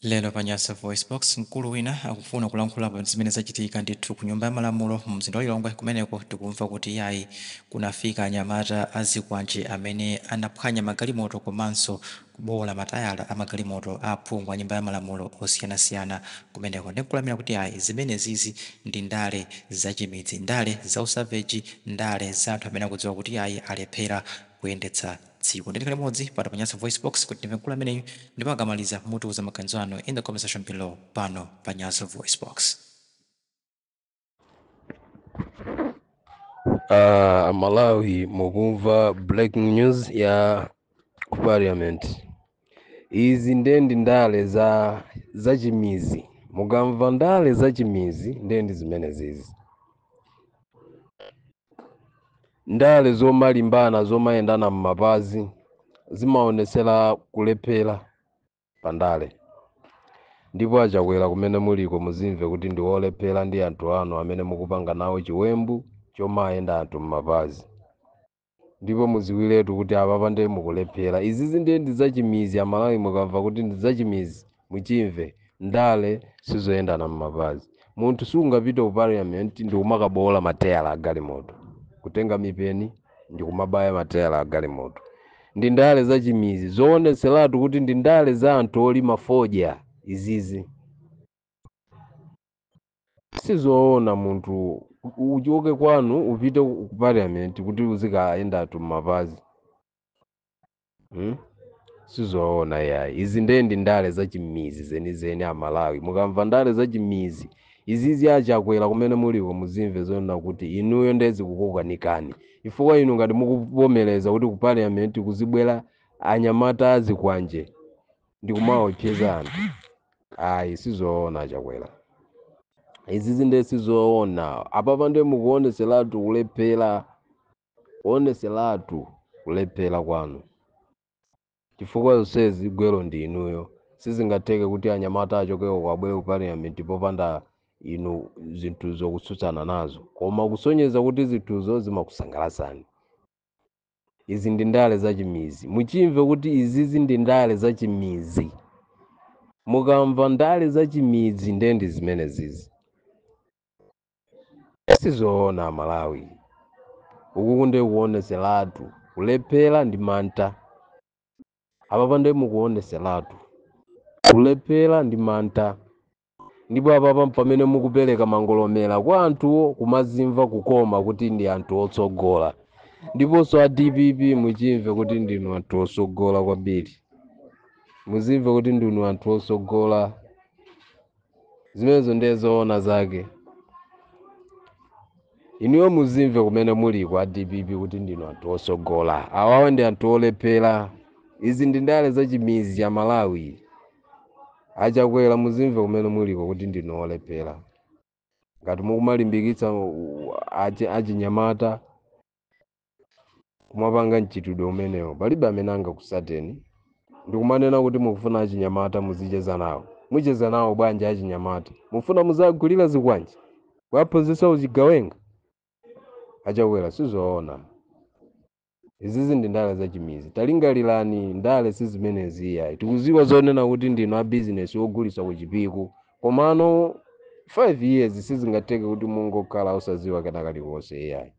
Lero pa Nyasa Voice Box mkulu wina akufuna kulankhulapo zimene zachitika ndithu ku nyumba ya malamulo mu mzinda wa Lilongwe kumeneko tikumva kuti yayi kunafika anyamata azikwanji amene anaphwanya magalimoto komanso kubowola matayala a magalimoto a aphungu a nyumba ya malamulo osiyanasiyana kumeneko ndikulamula kuti yayi zimenezizi ndi ndale zachimidzi, ndale za usaveji, ndale za anthu amene akudziwa kuti yayi alephera kuyendetsa dziko. Ndili limodzi pano pa Nyasa Voice Box kuti ndimve mkulu ameneyu ndipo akamaliza mutiuza maganizo anu in the comment section below pano pa Nyasa Voice Box. Malawi mukumva breaking news ya ku parliament. Izi ndendi ndale za chimizi. Mukamva ndale za chimizi ndendi zimenezizi. Ndale zomalimbana zomayendana mmapazi zimaonesera kulephera pa ndale. Ndipo achakwera kumene muliko muzimve kuti ndi olephera ndi anthu anu amene mukupanga nawo chiwembu chomayenda anthu mmapazi. Ndipo muziwiretu kuti apapa ndiye mukulephera. Izizi ndendi zachimizi Amalawi mukamva kuti ndi zachimizi muchimve ndale sizoyendana mmapazi. Munthu sungapite ku parliament ndi kumakabowola matayala a galimoto. Kutenga mipeni ndi kumabaya matayala a galimoto. Ndi ndale zachimizi zooneseratu kuti ndi ndale za anthu olima fodya izizi. Sizoona munthu uchoke kwanu upite ku parliament kuti uzikayenda anthu mmapazi. Sizoona yayi. Izi ndendi ndale zachimizi zenizeni Amalawi. Mukamva ndale zachimizi izizi achakwera kumene muliko muzimve zoona kuti inuyo ndezi kukukanikani. Chifukwa inu ngati mukuvomereza kuti ku parliament kuzibwera anyamata azikwanje ndi kumaopseza anthu. Ayi sizoona achakwera. Izizi nde sizoona. Apapa ndiye mukuoneseratu kulephera. Kuoneseratu kulephera kwanu. Chifukwa zonsezi gwero ndi inuyo. Sizingatheke kuti anyamata achokeko kwabwere ku parliament popanda inu zinthu zokutsutsana nazo. Koma kusonyeza kuti zinthuzo zimakusangalasani. Izi ndi ndale zachimizi. Muchimve kuti izizi ndi ndale zachimizi. Mukamva ndale zachimizi ndendi zimenezizi. Sizoona Amalawi. Uku kunde kuoneseratu kulephera ndi mantha. Apapa ndiye mukuoneseratu kulephera ndi mantha. Ndipo apapa pamene mukupereka mangolomera kwa anthuwo kumazimva kukoma kuti ndi anthu otsogola. Ndiponso a DPP muchimve kuti ndinu anthu otsogola kwambiri. Muzimve kuti ndinu anthu otsogola. Zimenezo ndiye zoona zake. Inuyo muzimve kumene muliko a DPP kuti ndinu anthu otsogola. Awawo ndi anthu olephera. Izi ndi ndale zachimizi ya Malawi. Achakwera muzimve kumene muliko kuti ndinu olephera. Ngati mukumalimbikitsa achinyamata kumapanga mchitidwe umenewo palibe amene angakusateni. Ndikumanena kuti mukufuna achinyamata muzicheza nawo. Mucheza nawo bwanji achinyamata. Mufuna muzagulira zikwanji. Waphunzitsa uchigawenga. Achakwera sizoona. Izizi ndi ndale zachimizi. Talingalirani ndale sizimenezi yayi. Tikuziwa zonena kuti ndinu a business ogulitsa kuchipiku. Komano 5 years sizingatheke kuti mungokhala osaziwa kana kalikonse yayi.